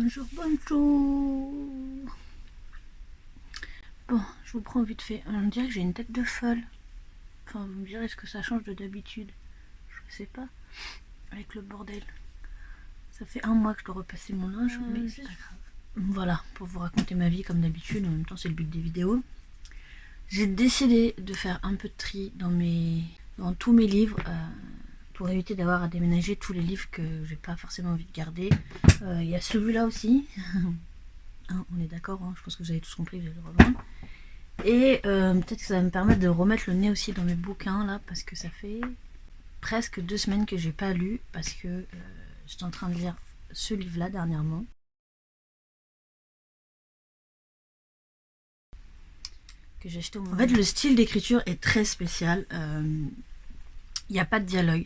Bonjour, bonjour. Bon, je vous prends vite fait. On dirait que j'ai une tête de folle. Enfin, vous me direz, est-ce que ça change de d'habitude? Je sais pas. Avec le bordel. Ça fait un mois que je dois repasser mon linge, mais c'est pas grave. Voilà, pour vous raconter ma vie comme d'habitude. En même temps, c'est le but des vidéos. J'ai décidé de faire un peu de tri dans tous mes livres. Pour éviter d'avoir à déménager tous les livres que j'ai pas forcément envie de garder. Il y a celui-là aussi. Hein, on est d'accord, hein, je pense que vous avez tous compris, vous allez le revendre. Et peut-être que ça va me permettre de remettre le nez aussi dans mes bouquins là, parce que ça fait presque 2 semaines que j'ai pas lu, parce que j'étais en train de lire ce livre-là dernièrement. Que j'ai acheté au moment. En fait, le style d'écriture est très spécial. Il n'y a pas de dialogue.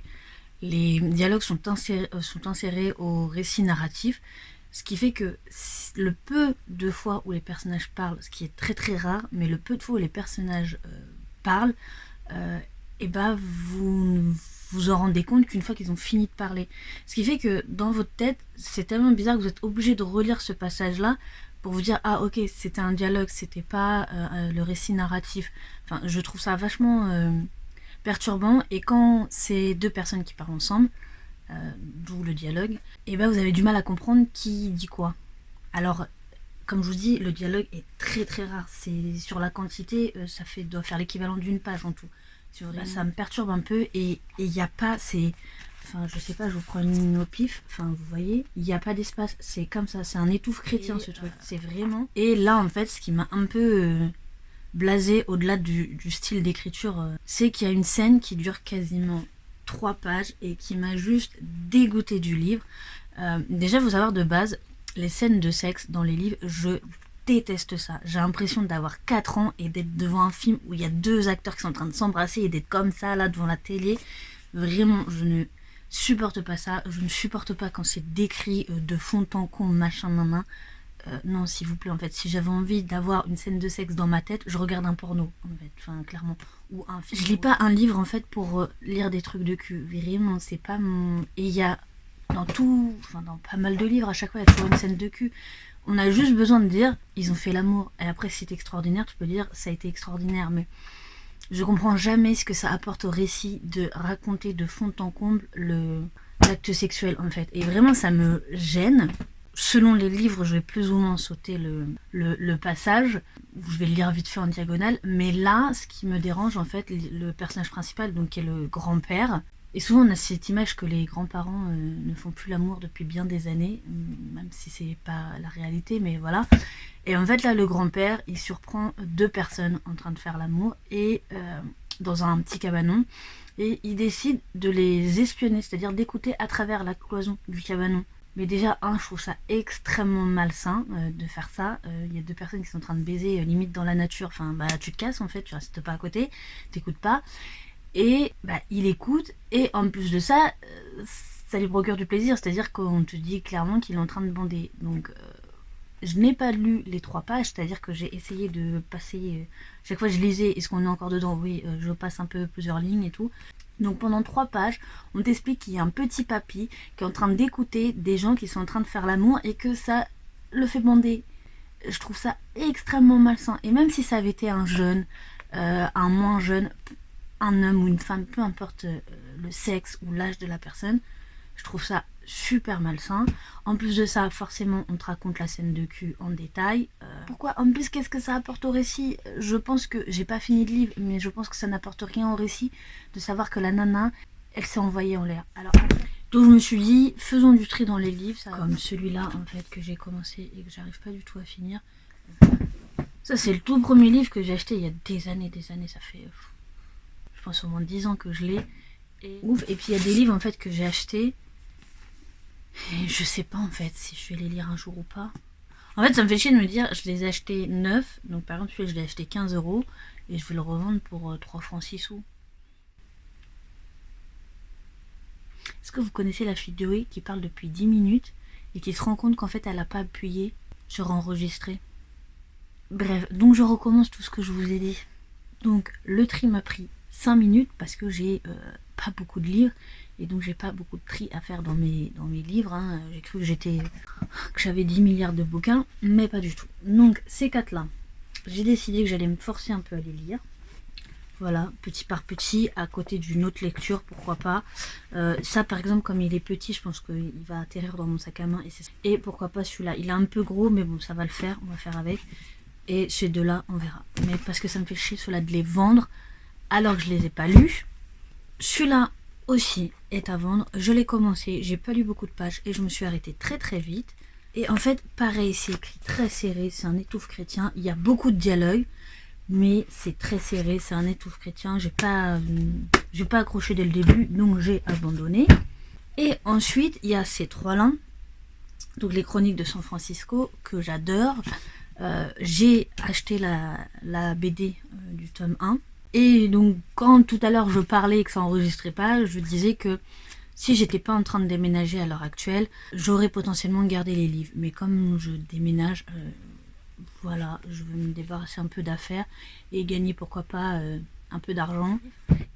Les dialogues sont insérés au récit narratif, ce qui fait que le peu de fois où les personnages parlent, ce qui est très très rare, mais le peu de fois où les personnages parlent, et bah vous vous en rendez compte qu'une fois qu'ils ont fini de parler. Ce qui fait que dans votre tête, c'est tellement bizarre que vous êtes obligé de relire ce passage-là pour vous dire ah ok, c'était un dialogue, c'était pas le récit narratif. Enfin, je trouve ça vachement perturbant, et quand c'est deux personnes qui parlent ensemble, d'où le dialogue, et ben vous avez du mal à comprendre qui dit quoi. Alors, comme je vous dis, le dialogue est très très rare. C'est sur la quantité, doit faire l'équivalent d'une page en tout. Là, ça me perturbe un peu, et il n'y a pas, enfin je sais pas, je vous prends une ligne au pif, enfin vous voyez, il n'y a pas d'espace, c'est comme ça, c'est un étouffe chrétien ce truc, c'est vraiment. Et là en fait, ce qui m'a un peu blasé au-delà du style d'écriture, c'est qu'il y a une scène qui dure quasiment 3 pages et qui m'a juste dégoûté du livre. Déjà, il faut savoir de base, les scènes de sexe dans les livres, je déteste ça. J'ai l'impression d'avoir 4 ans et d'être devant un film où il y a 2 acteurs qui sont en train de s'embrasser et d'être comme ça là devant la télé. Vraiment, je ne supporte pas ça. Je ne supporte pas quand c'est décrit de fond en comble, machin, main. Non, s'il vous plaît, en fait, si j'avais envie d'avoir une scène de sexe dans ma tête, je regarde un porno, en fait, enfin, clairement. Ou un film. Je lis pas un livre, en fait, pour lire des trucs de cul. Vraiment, c'est pas mon... Et il y a, dans pas mal de livres, à chaque fois, il y a toujours une scène de cul. On a juste besoin de dire, ils ont fait l'amour. Et après, si c'est extraordinaire, tu peux dire, ça a été extraordinaire. Mais je comprends jamais ce que ça apporte au récit de raconter de fond en comble l'acte sexuel, en fait. Et vraiment, ça me gêne. Selon les livres, je vais plus ou moins sauter le passage, où je vais le lire vite fait en diagonale, mais là, ce qui me dérange, en fait, le personnage principal, donc qui est le grand-père, et souvent on a cette image que les grands-parents ne font plus l'amour depuis bien des années, même si c'est pas la réalité, mais voilà. Et en fait là, le grand-père, il surprend 2 personnes en train de faire l'amour, et dans un petit cabanon, et il décide de les espionner, c'est-à-dire d'écouter à travers la cloison du cabanon. Mais déjà, je trouve ça extrêmement malsain de faire ça. Il y a 2 personnes qui sont en train de baiser limite dans la nature. Enfin, bah, tu te casses en fait, tu restes pas à côté, t'écoutes pas. Et bah, il écoute, et en plus de ça, ça lui procure du plaisir. C'est-à-dire qu'on te dit clairement qu'il est en train de bander. Donc, je n'ai pas lu les 3 pages, c'est-à-dire que j'ai essayé de passer. Chaque fois, je lisais, est-ce qu'on est encore dedans? Oui, je passe un peu plusieurs lignes et tout. Donc pendant 3 pages, on t'explique qu'il y a un petit papy qui est en train d'écouter des gens qui sont en train de faire l'amour et que ça le fait bander. Je trouve ça extrêmement malsain. Et même si ça avait été un jeune, un moins jeune, un homme ou une femme, peu importe le sexe ou l'âge de la personne, je trouve ça super malsain. En plus de ça, forcément, on te raconte la scène de cul en détail. Pourquoi? En plus, qu'est-ce que ça apporte au récit? Je pense que, j'ai pas fini de livre, mais je pense que ça n'apporte rien au récit de savoir que la nana, elle s'est envoyée en l'air. Alors, donc je me suis dit, faisons du tri dans les livres, comme celui-là en fait que j'ai commencé et que j'arrive pas du tout à finir. Ça, c'est le tout premier livre que j'ai acheté il y a des années, ça fait, je pense au moins 10 ans que je l'ai. Et puis il y a des livres en fait que j'ai achetés. Et je sais pas en fait si je vais les lire un jour ou pas. En fait, ça me fait chier de me dire, je les ai achetés neufs. Donc par exemple, celui-là, je l'ai acheté 15 € et je vais le revendre pour 3 francs 6 sous. Est-ce que vous connaissez la fille de Zoé qui parle depuis 10 minutes et qui se rend compte qu'en fait, elle a pas appuyé sur enregistrer? Bref, donc je recommence tout ce que je vous ai dit. Donc le tri m'a pris 5 minutes parce que j'ai pas beaucoup de livres et donc j'ai pas beaucoup de tri à faire dans mes livres. Hein. J'ai cru que j'avais 10 milliards de bouquins, mais pas du tout. Donc ces 4-là, j'ai décidé que j'allais me forcer un peu à les lire. Voilà, petit par petit, à côté d'une autre lecture, pourquoi pas. Ça, par exemple, comme il est petit, je pense qu'il va atterrir dans mon sac à main. Et pourquoi pas celui-là. Il est un peu gros, mais bon, ça va le faire. On va faire avec. Et ces deux-là, on verra. Mais parce que ça me fait chier, ceux-là, de les vendre, alors que je les ai pas lus. Celui-là aussi est à vendre. Je l'ai commencé, j'ai pas lu beaucoup de pages et je me suis arrêtée très très vite. Et en fait, pareil, c'est écrit très serré. C'est un étouffe chrétien. Il y a beaucoup de dialogues. Mais c'est très serré, c'est un étouffe chrétien, j'ai pas accroché dès le début, donc j'ai abandonné. Et ensuite, il y a ces 3-là, donc les Chroniques de San Francisco, que j'adore. J'ai acheté la BD du tome 1. Et donc, quand tout à l'heure je parlais et que ça enregistrait pas, je disais que si j'étais pas en train de déménager à l'heure actuelle, j'aurais potentiellement gardé les livres. Mais comme je déménage... voilà, je veux me débarrasser un peu d'affaires et gagner pourquoi pas un peu d'argent.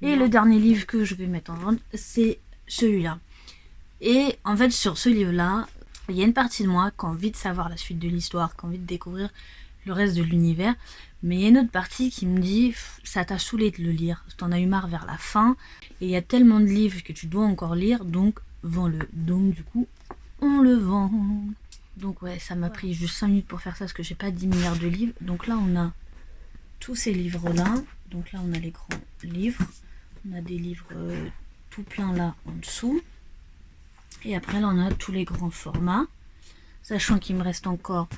Et le dernier livre que je vais mettre en vente, c'est celui-là. Et en fait, sur ce livre-là, il y a une partie de moi qui a envie de savoir la suite de l'histoire, qui a envie de découvrir le reste de l'univers. Mais il y a une autre partie qui me dit, ça t'a saoulé de le lire, t'en as eu marre vers la fin. Et il y a tellement de livres que tu dois encore lire, donc vends-le. Donc du coup, on le vend. Donc ouais, ça m'a pris juste 5 minutes pour faire ça parce que j'ai pas 10 milliards de livres. Donc là, on a tous ces livres-là. Donc là, on a les grands livres. On a des livres tout plein là en dessous. Et après, là, on a tous les grands formats. Sachant qu'il me reste encore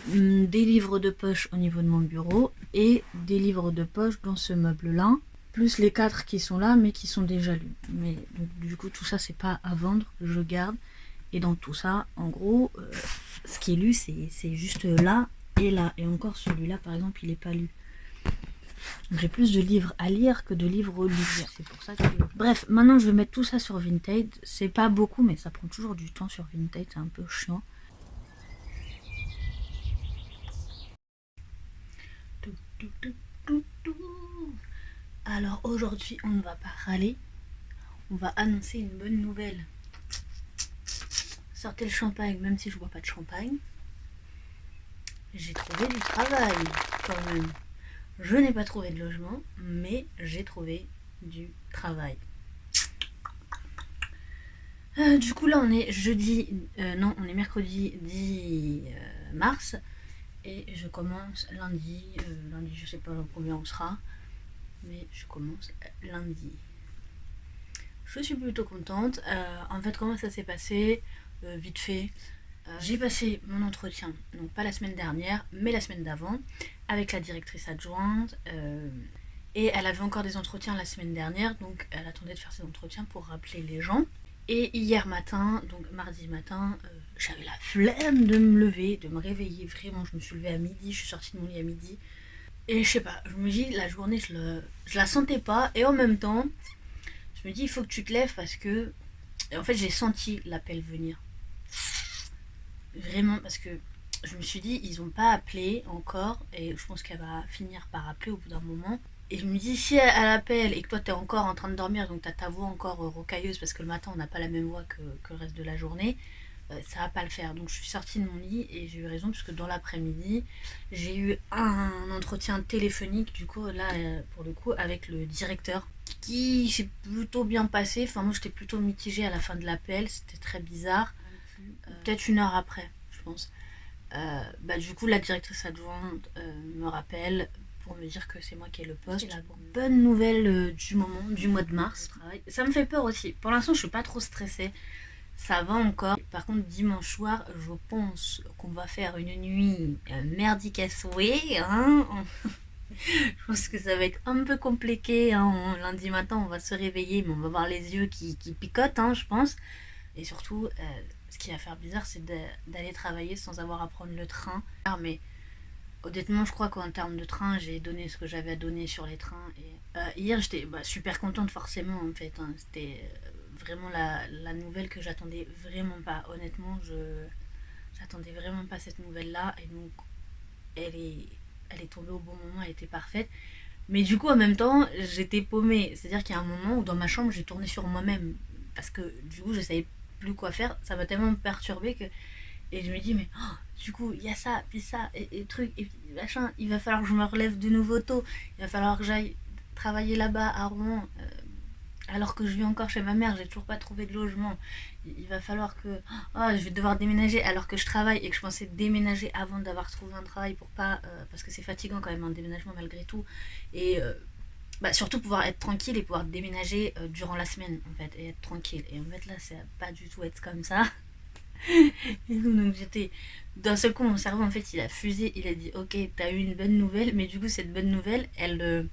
des livres de poche au niveau de mon bureau et des livres de poche dans ce meuble-là. Plus les 4 qui sont là, mais qui sont déjà lus. Mais donc, du coup, tout ça, c'est pas à vendre. Je garde. Et dans tout ça, en gros, ce qui est lu, c'est juste là et là. Et encore celui-là, par exemple, il n'est pas lu. Donc j'ai plus de livres à lire que de livres lus. C'est pour ça que... Bref, maintenant je vais mettre tout ça sur Vinted. C'est pas beaucoup, mais ça prend toujours du temps sur Vinted. C'est un peu chiant. Alors aujourd'hui, on ne va pas râler. On va annoncer une bonne nouvelle. Sortez le champagne, même si je bois pas de champagne. J'ai trouvé du travail, quand même. Je n'ai pas trouvé de logement, mais j'ai trouvé du travail. Du coup, là, on est jeudi... non, on est mercredi 10 mars. Et je commence lundi. Lundi, je sais pas combien on sera. Mais je commence lundi. Je suis plutôt contente. En fait, comment ça s'est passé vite fait. J'ai passé mon entretien, donc pas la semaine dernière, mais la semaine d'avant, avec la directrice adjointe. Et elle avait encore des entretiens la semaine dernière, donc elle attendait de faire ses entretiens pour rappeler les gens. Et hier matin, donc mardi matin, j'avais la flemme de me lever, de me réveiller. Vraiment, je me suis levée à midi, je suis sortie de mon lit à midi. Et je sais pas, je me dis, la journée, je la sentais pas. Et en même temps, je me dis, il faut que tu te lèves parce que... Et en fait, j'ai senti l'appel venir. Vraiment, parce que je me suis dit, ils ont pas appelé encore, et je pense qu'elle va finir par appeler au bout d'un moment. Et je me dis, si elle appelle et que toi t'es encore en train de dormir, donc t'as ta voix encore rocailleuse, parce que le matin on n'a pas la même voix que le reste de la journée, ça va pas le faire. Donc je suis sortie de mon lit et j'ai eu raison, puisque dans l'après-midi, j'ai eu un entretien téléphonique, du coup, là, pour le coup, avec le directeur, qui s'est plutôt bien passé. Enfin, moi j'étais plutôt mitigée à la fin de l'appel, c'était très bizarre. Peut-être 1 heure après, je pense. Du coup, la directrice adjointe me rappelle pour me dire que c'est moi qui ai le poste. La bonne nouvelle du moment, du mois de mars. Ça me fait peur aussi. Pour l'instant, je suis pas trop stressée. Ça va encore. Par contre, dimanche soir, je pense qu'on va faire une nuit merdique à souhait. Hein. Je pense que ça va être un peu compliqué. Hein. Lundi matin, on va se réveiller, mais on va avoir les yeux qui picotent, hein, je pense. Et surtout, ce qui va faire bizarre, c'est d'aller travailler sans avoir à prendre le train. Mais honnêtement, je crois qu'en termes de train, j'ai donné ce que j'avais à donner sur les trains. Et hier, j'étais super contente forcément, en fait. Hein. C'était vraiment la nouvelle que j'attendais vraiment pas. Honnêtement, j'attendais vraiment pas cette nouvelle-là. Et donc, elle est tombée au bon moment, elle était parfaite. Mais du coup, en même temps, j'étais paumée. C'est-à-dire qu'il y a un moment où dans ma chambre, j'ai tourné sur moi-même. Parce que du coup, je savais plus quoi faire. Ça m'a tellement perturbée que. Et je me dis, mais oh, du coup, il y a ça, puis ça, et truc, et puis machin. Il va falloir que je me relève de nouveau tôt. Il va falloir que j'aille travailler là-bas à Rouen. Alors que je vis encore chez ma mère, j'ai toujours pas trouvé de logement. Il va falloir que. Oh, je vais devoir déménager alors que je travaille et que je pensais déménager avant d'avoir trouvé un travail pour pas. Parce que c'est fatigant quand même un déménagement malgré tout. Et bah, surtout pouvoir être tranquille et pouvoir déménager durant la semaine en fait et être tranquille. Et en fait là, c'est pas du tout être comme ça. Et donc j'étais. D'un seul coup, mon cerveau en fait il a fusé, il a dit ok, t'as eu une bonne nouvelle, mais du coup, cette bonne nouvelle elle.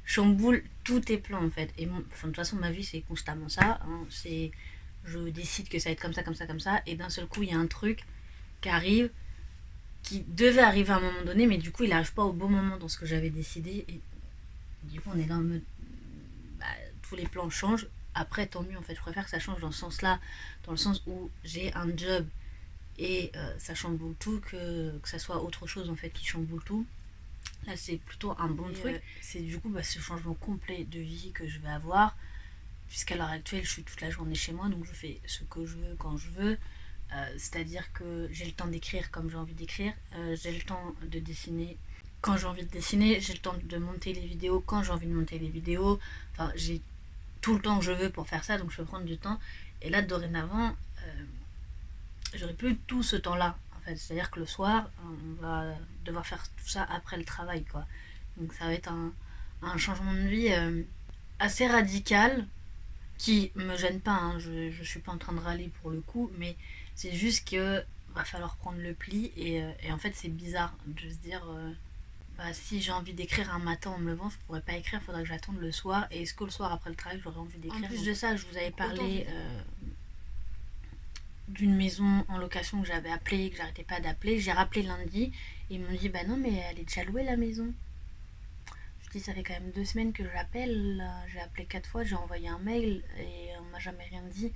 Chamboule tous tes plans en fait. Et enfin, de toute façon, ma vie c'est constamment ça. Hein. C'est, je décide que ça va être comme ça, comme ça, comme ça, et d'un seul coup, il y a un truc qui arrive, qui devait arriver à un moment donné, mais du coup, il n'arrive pas au bon moment dans ce que j'avais décidé. Et du coup, on est dans le mode, bah, tous les plans changent. Après, tant mieux en fait. Je préfère que ça change dans ce sens-là, dans le sens où j'ai un job et ça chamboule tout, que ça soit autre chose en fait qui chamboule tout. Là, c'est plutôt un bon truc. C'est du coup bah, ce changement complet de vie que je vais avoir. Puisqu'à l'heure actuelle, je suis toute la journée chez moi, donc je fais ce que je veux quand je veux. C'est-à-dire que j'ai le temps d'écrire comme j'ai envie d'écrire. J'ai le temps de dessiner quand j'ai envie de dessiner. J'ai le temps de monter les vidéos quand j'ai envie de monter les vidéos. Enfin, j'ai tout le temps que je veux pour faire ça, donc je peux prendre du temps. Et là, dorénavant, j'aurai plus tout ce temps-là. En fait, c'est-à-dire que le soir, on va devoir faire tout ça après le travail, quoi. Donc ça va être un changement de vie assez radical qui me gêne pas. Hein. Je suis pas en train de râler pour le coup, mais c'est juste que va falloir prendre le pli et en fait c'est bizarre de se dire bah, si j'ai envie d'écrire un matin en me levant, je pourrais pas écrire, il faudra que j'attende le soir. Et est-ce que le soir après le travail j'aurais envie d'écrire? En plus de ça, je vous avais parlé d'une maison en location que j'avais appelée, que j'arrêtais pas d'appeler. J'ai rappelé lundi et ils m'ont dit bah non mais elle est déjà louée la maison. Je dis ça fait quand même 2 semaines que j'appelle, j'ai appelé 4 fois, j'ai envoyé un mail et on m'a jamais rien dit.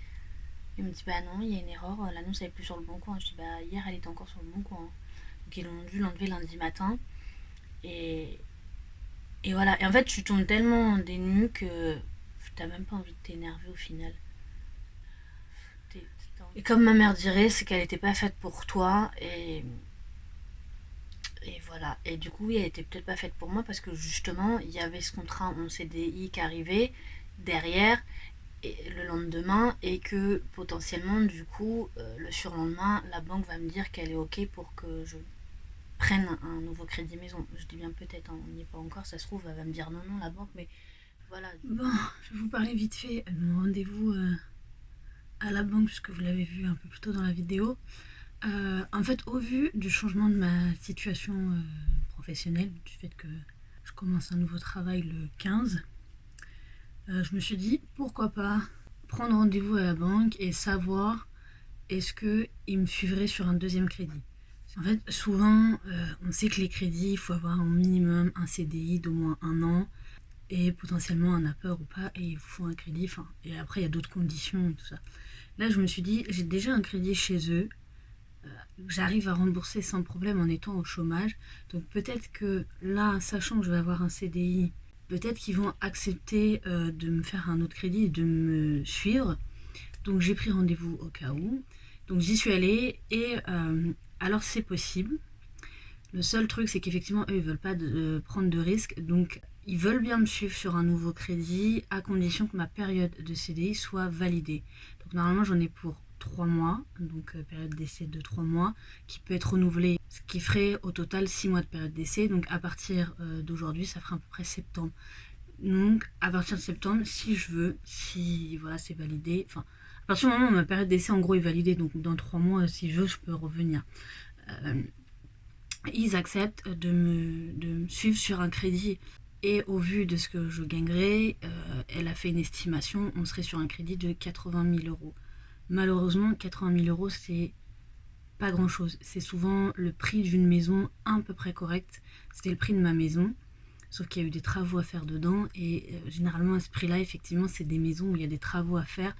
Il me dit bah non, il y a une erreur, l'annonce elle est plus sur le bon coin. Je dis bah hier elle était encore sur le bon coin. Donc ils ont dû l'enlever lundi matin. Et, et voilà. Et en fait tu tombes tellement des nues que t'as même pas envie de t'énerver au final. Et comme ma mère dirait, c'est qu'elle était pas faite pour toi et voilà. Et du coup, oui, elle était peut-être pas faite pour moi parce que justement, il y avait ce contrat en CDI qui arrivait derrière et le lendemain et que potentiellement, du coup, le surlendemain, la banque va me dire qu'elle est OK pour que je prenne un nouveau crédit maison. Je dis bien peut-être, hein, on n'y est pas encore, ça se trouve, elle va me dire non, non, la banque, mais voilà. Bon, je vais vous parler vite fait de mon rendez-vous à la banque, puisque vous l'avez vu un peu plus tôt dans la vidéo. En fait, au vu du changement de ma situation professionnelle, du fait que je commence un nouveau travail le 15, je me suis dit pourquoi pas prendre rendez-vous à la banque et savoir est-ce qu'ils me suivraient sur un deuxième crédit. En fait, souvent, on sait que les crédits, il faut avoir un minimum un CDI d'au moins 1 an et potentiellement un apport ou pas, et il faut un crédit. Enfin, et après, il y a d'autres conditions et tout ça. Là, je me suis dit, j'ai déjà un crédit chez eux, j'arrive à rembourser sans problème en étant au chômage. Donc peut-être que là, sachant que je vais avoir un CDI, peut-être qu'ils vont accepter de me faire un autre crédit et de me suivre. Donc j'ai pris rendez-vous au cas où. Donc j'y suis allée et alors c'est possible. Le seul truc, c'est qu'effectivement, eux, ils veulent pas prendre de risques. Donc ils veulent bien me suivre sur un nouveau crédit à condition que ma période de CDI soit validée. Donc normalement, j'en ai pour 3 mois, donc période d'essai de 3 mois, qui peut être renouvelée, ce qui ferait au total 6 mois de période d'essai. Donc à partir d'aujourd'hui, ça ferait à peu près septembre. Donc à partir de septembre, si je veux, si voilà, c'est validé, enfin, à partir du moment où ma période d'essai en gros est validée, donc dans 3 mois, si je veux, je peux revenir. Ils acceptent de me suivre sur un crédit. Et au vu de ce que je gagnerais, elle a fait une estimation, on serait sur un crédit de 80 000 euros. Malheureusement, 80 000 euros, c'est pas grand chose. C'est souvent le prix d'une maison à peu près correcte. C'était le prix de ma maison, sauf qu'il y a eu des travaux à faire dedans. Et généralement, à ce prix-là, effectivement, c'est des maisons où il y a des travaux à faire.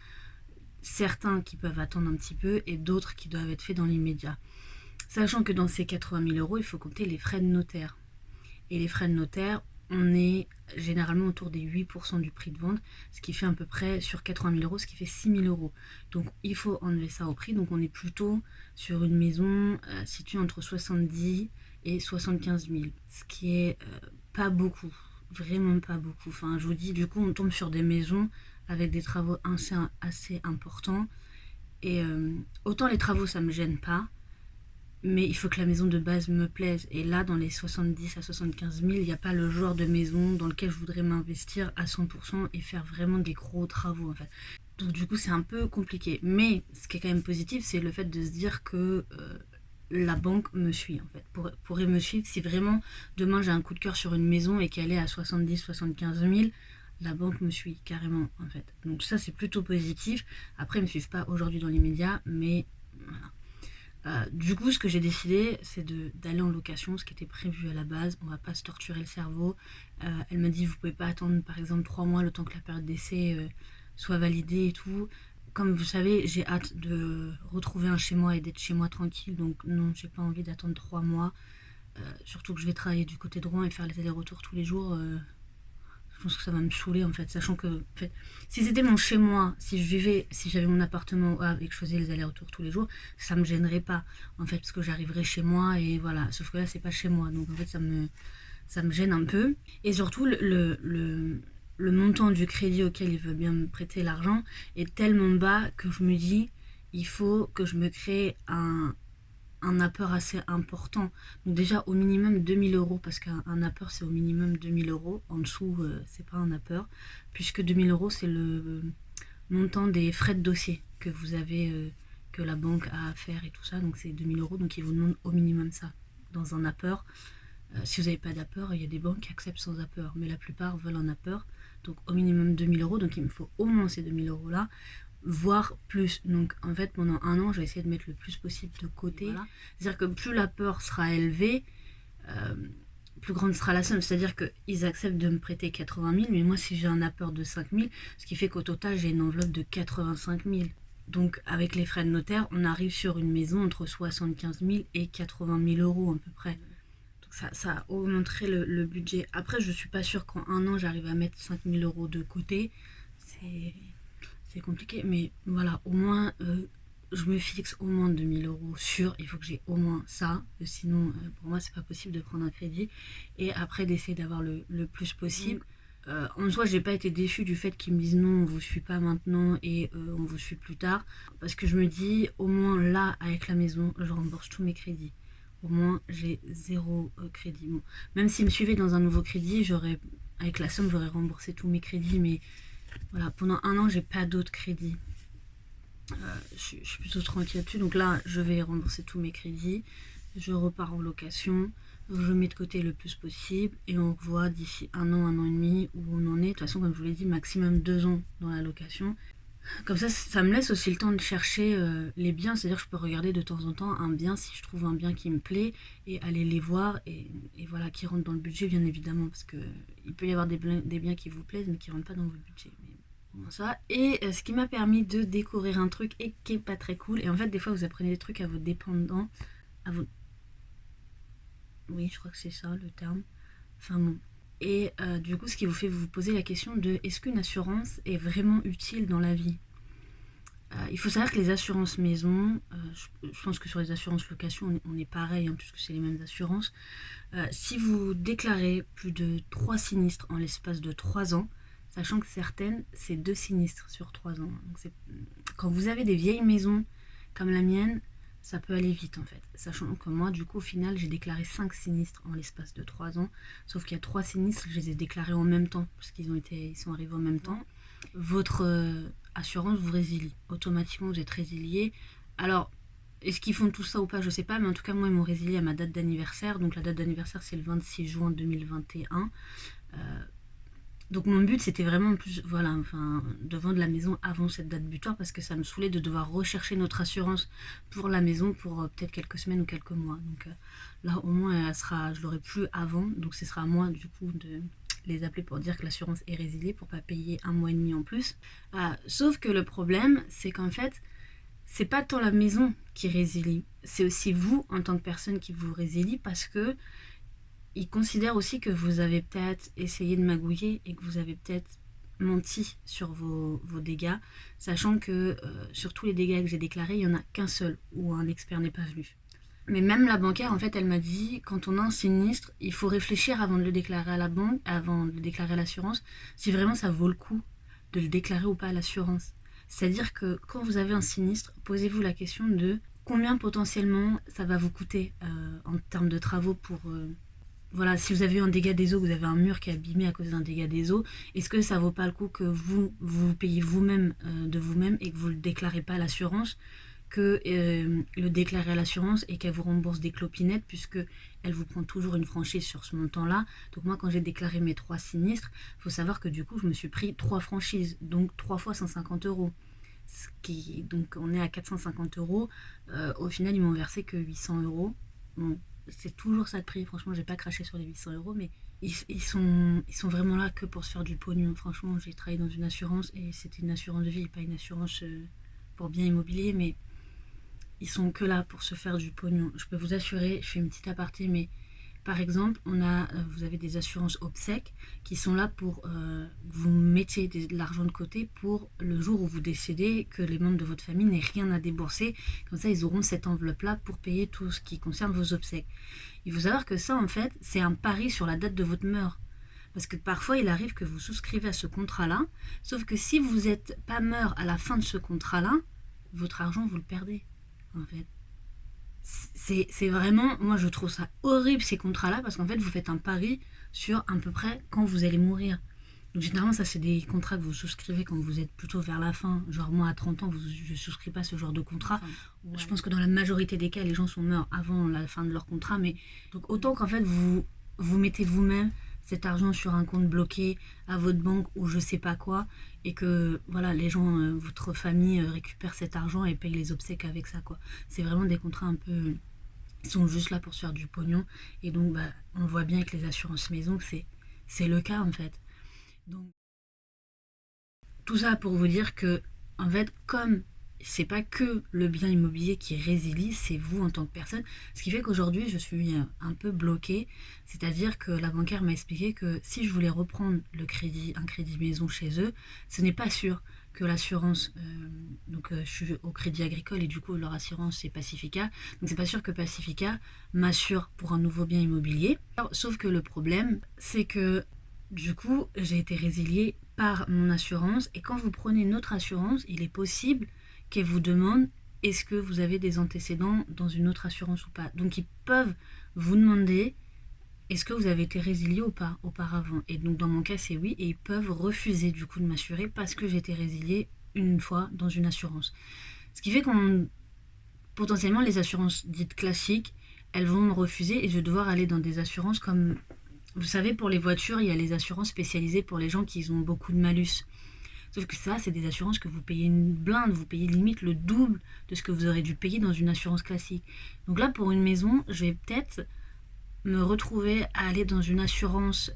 Certains qui peuvent attendre un petit peu et d'autres qui doivent être faits dans l'immédiat. Sachant que dans ces 80 000 euros, il faut compter les frais de notaire. Et les frais de notaire, on est généralement autour des 8% du prix de vente, ce qui fait à peu près sur 80 000 euros, ce qui fait 6 000 euros. Donc il faut enlever ça au prix. Donc on est plutôt sur une maison située entre 70 et 75 000, ce qui est pas beaucoup, vraiment pas beaucoup. Enfin, je vous dis, du coup, on tombe sur des maisons avec des travaux assez importants. Et autant les travaux, ça me gêne pas, mais il faut que la maison de base me plaise. Et là, dans les 70 à 75 000, il n'y a pas le genre de maison dans lequel je voudrais m'investir à 100% et faire vraiment des gros travaux, en fait. Donc du coup, c'est un peu compliqué. Mais ce qui est quand même positif, c'est le fait de se dire que la banque me suit, en fait. Pourrait me suivre si vraiment, demain, j'ai un coup de cœur sur une maison et qu'elle est à 70-75 000, la banque me suit carrément, en fait. Donc ça, c'est plutôt positif. Après, ils ne me suivent pas aujourd'hui dans les médias, mais voilà. Du coup, ce que j'ai décidé, c'est d'aller en location, ce qui était prévu à la base. On va pas se torturer le cerveau. Elle m'a dit, vous pouvez pas attendre, par exemple, 3 mois, le temps que la période d'essai soit validée et tout. Comme vous savez, j'ai hâte de retrouver un chez moi et d'être chez moi tranquille. Donc non, j'ai pas envie d'attendre 3 mois. Surtout que je vais travailler du côté de Rouen et faire les allers-retours tous les jours. Je pense que ça va me saouler en fait, sachant que en fait, si c'était mon chez moi, si j'avais mon appartement et que je faisais les allers-retours tous les jours, ça me gênerait pas en fait, parce que j'arriverais chez moi et voilà. Sauf que là, c'est pas chez moi, donc en fait, ça me gêne un peu. Et surtout, le montant du crédit auquel il veut bien me prêter l'argent est tellement bas que je me dis, il faut que je me crée un apport assez important. Donc déjà au minimum 2000 euros, parce qu'un apport c'est au minimum 2000 euros. En dessous, c'est pas un apport, puisque 2000 euros c'est le montant des frais de dossier que vous avez, que la banque a à faire et tout ça. Donc c'est 2000 euros, donc ils vous demandent au minimum ça dans un apport. Si vous n'avez pas d'apport, il y a des banques qui acceptent sans apport, mais la plupart veulent un apport. Donc au minimum 2000 euros, donc il me faut au moins ces 2000 euros là, voire plus. Donc en fait pendant un an je vais essayer de mettre le plus possible de côté. Voilà. C'est-à-dire que plus l'apport sera élevé, plus grande sera la somme. C'est-à-dire qu'ils acceptent de me prêter 80 000, mais moi si j'ai un apport de 5 000, ce qui fait qu'au total j'ai une enveloppe de 85 000. Donc avec les frais de notaire, on arrive sur une maison entre 75 000 et 80 000 euros à peu près. Donc ça augmenterait le budget. Après je suis pas sûre qu'en un an j'arrive à mettre 5 000 euros de côté. C'est compliqué, mais voilà, au moins, je me fixe au moins 2000 euros sûr. Il faut que j'ai au moins ça. Sinon, pour moi, c'est pas possible de prendre un crédit. Et après, d'essayer d'avoir le plus possible. En soi, j'ai pas été déçue du fait qu'ils me disent non, on vous suit pas maintenant et on vous suit plus tard. Parce que je me dis, au moins là, avec la maison, je rembourse tous mes crédits. Au moins, j'ai zéro crédit. Bon, même s'ils me suivaient dans un nouveau crédit, avec la somme, j'aurais remboursé tous mes crédits, mais voilà, pendant un an, j'ai pas d'autres crédits. Je suis plutôt tranquille là-dessus. Donc là, je vais rembourser tous mes crédits. Je repars en location. Je mets de côté le plus possible. Et on voit d'ici un an et demi où on en est. De toute façon, comme je vous l'ai dit, maximum 2 ans dans la location. Comme ça me laisse aussi le temps de chercher les biens. C'est-à-dire que je peux regarder de temps en temps un bien si je trouve un bien qui me plaît et aller les voir et voilà, qui rentre dans le budget bien évidemment. Parce que il peut y avoir des biens qui vous plaisent mais qui rentrent pas dans votre budget. Mais bon, ça. Et ce qui m'a permis de découvrir un truc et qui est pas très cool. Et en fait, des fois, vous apprenez des trucs à vos dépendants. À vos... Oui, je crois que c'est ça le terme. Enfin bon. Et du coup, ce qui vous fait vous poser la question de est-ce qu'une assurance est vraiment utile dans la vie? Il faut savoir que les assurances maison, je pense que sur les assurances location, on est pareil, hein, puisque c'est les mêmes assurances. Si vous déclarez plus de 3 sinistres en l'espace de 3 ans, sachant que certaines, c'est 2 sinistres sur 3 ans. Donc quand vous avez des vieilles maisons comme la mienne, ça peut aller vite en fait. Sachant que moi, du coup, au final, j'ai déclaré 5 sinistres en l'espace de 3 ans. Sauf qu'il y a 3 sinistres, je les ai déclarés en même temps, parce ils sont arrivés en même temps. Votre assurance vous résilie. Automatiquement, vous êtes résilié. Alors, est-ce qu'ils font tout ça ou pas, je sais pas, mais en tout cas, moi, ils m'ont résilié à ma date d'anniversaire. Donc, la date d'anniversaire, c'est le 26 juin 2021. Donc mon but c'était vraiment plus de vendre la maison avant cette date butoir parce que ça me saoulait de devoir rechercher notre assurance pour la maison pour peut-être quelques semaines ou quelques mois. Donc là au moins je l'aurai plus avant, donc ce sera à moi du coup de les appeler pour dire que l'assurance est résiliée pour pas payer un mois et demi en plus. Sauf que le problème c'est qu'en fait c'est pas tant la maison qui résilie, c'est aussi vous en tant que personne qui vous résilie parce que ils considèrent aussi que vous avez peut-être essayé de magouiller et que vous avez peut-être menti sur vos dégâts, sachant que sur tous les dégâts que j'ai déclarés, il n'y en a qu'un seul où un expert n'est pas venu. Mais même la banquière, en fait, elle m'a dit, quand on a un sinistre, il faut réfléchir avant de le déclarer à la banque, avant de le déclarer à l'assurance, si vraiment ça vaut le coup de le déclarer ou pas à l'assurance. C'est-à-dire que quand vous avez un sinistre, posez-vous la question de combien potentiellement ça va vous coûter en termes de travaux pour... voilà, si vous avez eu un dégât des eaux, vous avez un mur qui est abîmé à cause d'un dégât des eaux, est-ce que ça vaut pas le coup que vous payez vous-même de vous-même et que vous le déclarez pas à l'assurance, que le déclarer à l'assurance et qu'elle vous rembourse des clopinettes puisque elle vous prend toujours une franchise sur ce montant-là. Donc moi, quand j'ai déclaré mes 3 sinistres, il faut savoir que du coup, je me suis pris 3 franchises, donc 3 fois 150 euros. Donc on est à 450 euros. Au final, ils m'ont versé que 800 euros. Bon, c'est toujours ça de prix. Franchement, j'ai pas craché sur les 800 euros, mais ils sont vraiment là que pour se faire du pognon. Franchement, j'ai travaillé dans une assurance et c'était une assurance de vie, pas une assurance pour bien immobilier, mais ils sont que là pour se faire du pognon. Je peux vous assurer, je fais une petite aparté, mais par exemple, vous avez des assurances obsèques qui sont là pour vous mettiez de l'argent de côté pour le jour où vous décédez, que les membres de votre famille n'aient rien à débourser. Comme ça, ils auront cette enveloppe-là pour payer tout ce qui concerne vos obsèques. Il faut savoir que ça, en fait, c'est un pari sur la date de votre mort. Parce que parfois, il arrive que vous souscrivez à ce contrat-là, sauf que si vous n'êtes pas mort à la fin de ce contrat-là, votre argent, vous le perdez, en fait. C'est vraiment, moi je trouve ça horrible ces contrats-là parce qu'en fait vous faites un pari sur à peu près quand vous allez mourir. Donc généralement ça c'est des contrats que vous souscrivez quand vous êtes plutôt vers la fin. Genre moi à 30 ans je ne souscris pas ce genre de contrat. Ouais. Je pense que dans la majorité des cas les gens sont morts avant la fin de leur contrat. Mais donc autant qu'en fait vous mettez vous-même cet argent sur un compte bloqué à votre banque ou je sais pas quoi et que voilà les gens, votre famille récupère cet argent et paye les obsèques avec ça quoi. C'est vraiment des contrats un peu, ils sont juste là pour se faire du pognon et donc bah, on voit bien avec les assurances maison que c'est le cas en fait. Donc tout ça pour vous dire que en fait comme c'est pas que le bien immobilier qui résilie, c'est vous en tant que personne. Ce qui fait qu'aujourd'hui, je suis un peu bloquée. C'est-à-dire que la banquière m'a expliqué que si je voulais reprendre un crédit maison chez eux, ce n'est pas sûr que l'assurance, je suis au Crédit Agricole et du coup leur assurance c'est Pacifica, donc c'est pas sûr que Pacifica m'assure pour un nouveau bien immobilier. Sauf que le problème, c'est que du coup j'ai été résiliée par mon assurance et quand vous prenez une autre assurance, il est possible qu'elle vous demande est-ce que vous avez des antécédents dans une autre assurance ou pas. Donc ils peuvent vous demander est-ce que vous avez été résilié ou pas auparavant. Et donc dans mon cas c'est oui et ils peuvent refuser du coup de m'assurer parce que j'ai été résiliée une fois dans une assurance. Ce qui fait qu'on potentiellement les assurances dites classiques, elles vont me refuser et je vais devoir aller dans des assurances comme vous savez pour les voitures, il y a les assurances spécialisées pour les gens qui ont beaucoup de malus. Sauf que ça, c'est des assurances que vous payez une blinde, vous payez limite le double de ce que vous aurez dû payer dans une assurance classique. Donc là, pour une maison, je vais peut-être me retrouver à aller dans une assurance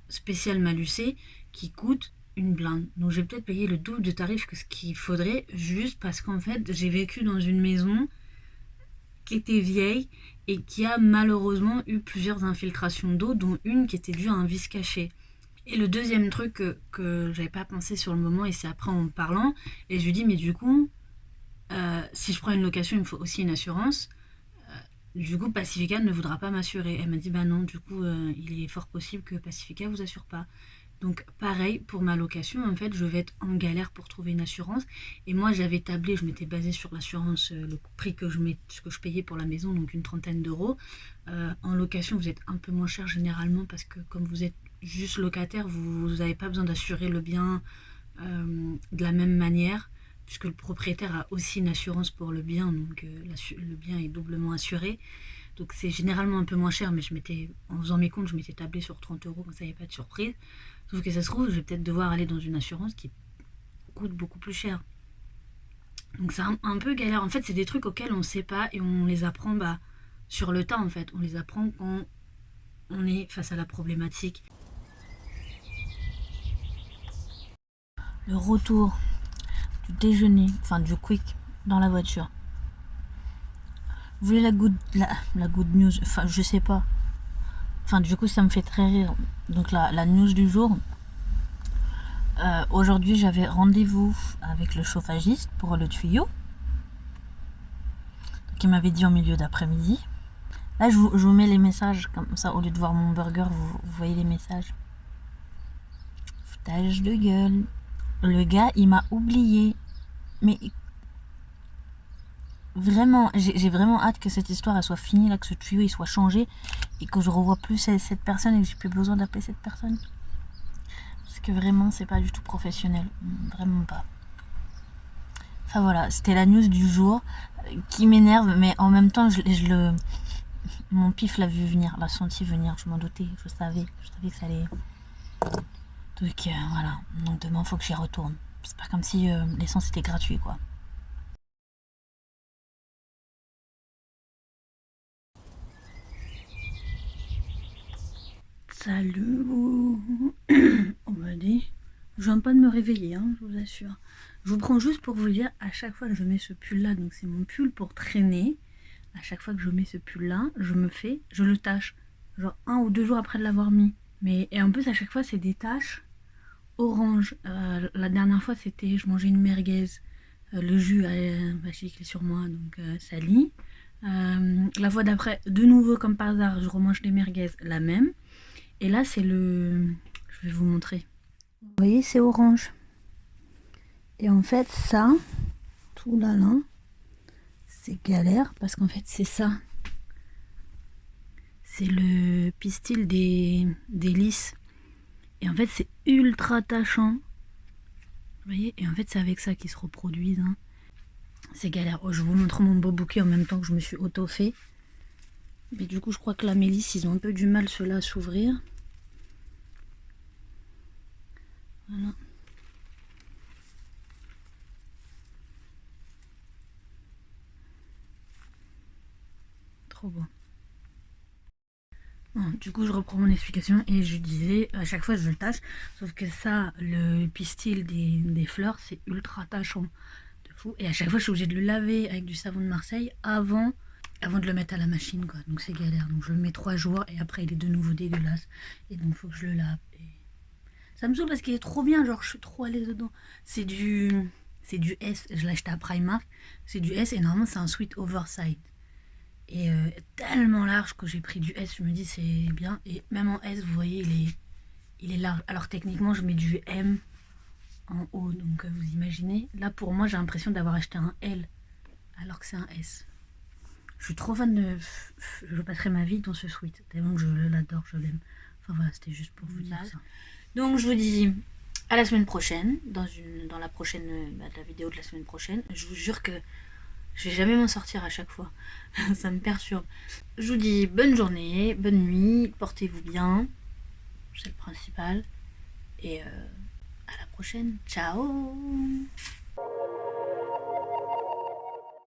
spéciale malucée qui coûte une blinde. Donc je vais peut-être payer le double de tarif que ce qu'il faudrait juste parce qu'en fait, j'ai vécu dans une maison qui était vieille et qui a malheureusement eu plusieurs infiltrations d'eau, dont une qui était due à un vice caché. Et le deuxième truc que j'avais pas pensé sur le moment, et c'est après en me parlant, et je lui dis, mais du coup, si je prends une location, il me faut aussi une assurance. Du coup, Pacifica ne voudra pas m'assurer. Elle m'a dit, bah non, du coup, il est fort possible que Pacifica vous assure pas. Donc pareil, pour ma location, en fait, je vais être en galère pour trouver une assurance. Et moi, j'avais tablé, je m'étais basée sur l'assurance, le prix que je payais pour la maison, donc une trentaine d'euros. En location, vous êtes un peu moins cher généralement parce que comme vous êtes juste locataire, vous n'avez pas besoin d'assurer le bien de la même manière, puisque le propriétaire a aussi une assurance pour le bien, donc le bien est doublement assuré. Donc c'est généralement un peu moins cher, mais en faisant mes comptes, je m'étais tablé sur 30 euros, comme ça il n'y avait pas de surprise. Sauf que ça se trouve, je vais peut-être devoir aller dans une assurance qui coûte beaucoup plus cher. Donc c'est un peu galère. En fait, c'est des trucs auxquels on ne sait pas et on les apprend sur le tas en fait. On les apprend quand on est face à la problématique. Le retour du déjeuner, enfin du quick dans la voiture. Vous voulez la good news, enfin je sais pas. Enfin, du coup, ça me fait très rire. Donc, la news du jour. Aujourd'hui, j'avais rendez-vous avec le chauffagiste pour le tuyau. Qui m'avait dit en milieu d'après-midi. Là, je vous mets les messages, comme ça, au lieu de voir mon burger, vous voyez les messages. Foutage de gueule. Le gars, il m'a oublié. Mais vraiment, j'ai vraiment hâte que cette histoire elle soit finie, là, que ce tuyau il soit changé et que je revoie plus cette personne et que j'ai plus besoin d'appeler cette personne. Parce que vraiment, c'est pas du tout professionnel. Vraiment pas. Enfin voilà, c'était la news du jour qui m'énerve, mais en même temps, mon pif l'a vu venir, l'a senti venir, je m'en doutais, je savais que ça allait. Donc voilà, donc demain faut que j'y retourne. C'est pas comme si l'essence était gratuit quoi. Salut. On m'a dit. Je viens pas de me réveiller, hein, je vous assure. Je vous prends juste pour vous dire, à chaque fois que je mets ce pull là, donc c'est mon pull pour traîner, à chaque fois que je mets ce pull là, je le tâche. Genre 1 ou 2 jours après de l'avoir mis. Et en plus à chaque fois c'est des taches orange. La dernière fois c'était, je mangeais une merguez. Le jus va gicler sur moi, donc ça lit. La fois d'après, de nouveau comme par hasard, je remange des merguez, la même. Et là c'est le... Je vais vous montrer. Vous voyez, c'est orange. Et en fait, ça, tout là, c'est galère parce qu'en fait, c'est ça. C'est le pistil des lys. Et en fait, c'est ultra tâchant. Vous voyez? Et en fait, c'est avec ça qu'ils se reproduisent. Hein. C'est galère. Oh, je vous montre mon beau bouquet en même temps que je me suis auto-fait. Mais du coup, je crois que la mélisse, ils ont un peu du mal, ceux-là, à s'ouvrir. Voilà. Trop beau. Bon, du coup, je reprends mon explication et je disais, à chaque fois, je le tâche. Sauf que ça, le pistil des fleurs, c'est ultra tâchant. De fou. Et à chaque fois, je suis obligée de le laver avec du savon de Marseille avant de le mettre à la machine, quoi. Donc, c'est galère. Donc, je le mets 3 jours et après, il est de nouveau dégueulasse. Et donc, il faut que je le lave. Et... ça me saoule parce qu'il est trop bien. Genre, je suis trop à l'aise dedans. C'est du S. Je l'ai acheté à Primark. C'est du S et normalement, c'est un sweat oversize. Et tellement large que j'ai pris du S, je me dis c'est bien. Et même en S, vous voyez, il est large. Alors techniquement, je mets du M en haut, donc vous imaginez. Là, pour moi, j'ai l'impression d'avoir acheté un L, alors que c'est un S. Je suis trop fan de... Je passerai ma vie dans ce sweat, tellement que je l'adore, je l'aime. Enfin voilà, c'était juste pour vous dire ça. Donc je vous dis à la semaine prochaine, dans la prochaine la vidéo de la semaine prochaine. Je vous jure que je vais jamais m'en sortir à chaque fois. Ça me perturbe. Je vous dis bonne journée, bonne nuit, portez-vous bien. C'est le principal. Et à la prochaine. Ciao!